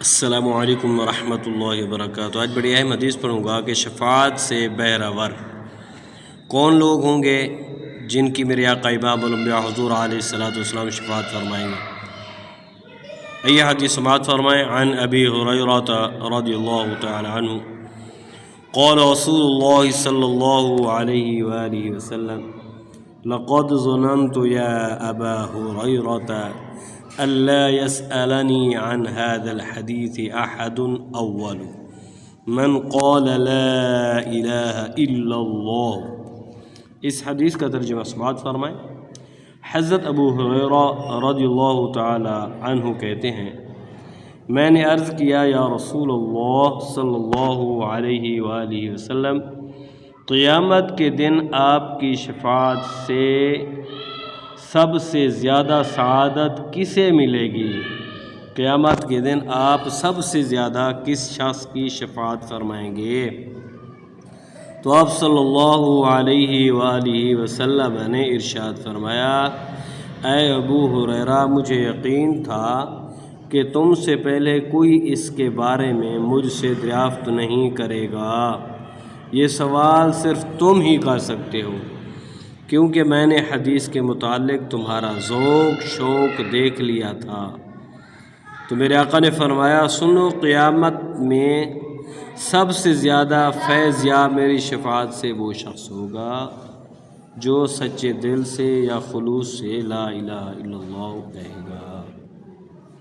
السلام علیکم ورحمۃ اللہ وبرکاتہ۔ آج بڑی اہم حدیث پڑھوں گا کہ شفاعت سے بہرور کون لوگ ہوں گے جن کی میرے آقا امام الانبیاء حضور علیہ الصلوۃ والسلام شفاعت فرمائیں گے۔ یہ حدیث سماعت فرمائیں۔ عن ابی ہریرہ رضی اللہ تعالی عنہ قال رسول اللہ صلی اللہ علیہ وآلہ وسلم لقد ظننت یا ابا ہریرہ ألا يسألني عن هذا الحديث أحد أول من قال لا إله إلا الله۔ اس حدیث کا ترجمہ سماعت فرمائیں۔ حضرت ابو ہریرہ رضی اللہ تعالی عنہ کہتے ہیں، میں نے عرض کیا یا رسول اللہ صلی اللہ علیہ وآلہ وسلم، قیامت کے دن آپ کی شفاعت سے سب سے زیادہ سعادت کسے ملے گی؟ قیامت کے دن آپ سب سے زیادہ کس شخص کی شفاعت فرمائیں گے؟ تو آپ صلی اللہ علیہ وآلہ وسلم نے ارشاد فرمایا، اے ابو ہریرہ، مجھے یقین تھا کہ تم سے پہلے کوئی اس کے بارے میں مجھ سے دریافت نہیں کرے گا۔ یہ سوال صرف تم ہی کر سکتے ہو، کیونکہ میں نے حدیث کے متعلق تمہارا ذوق شوق دیکھ لیا تھا۔ تو میرے آقا نے فرمایا، سنو، قیامت میں سب سے زیادہ فیض یاب میری شفاعت سے وہ شخص ہوگا جو سچے دل سے یا خلوص سے لا الہ الا اللہ کہے گا۔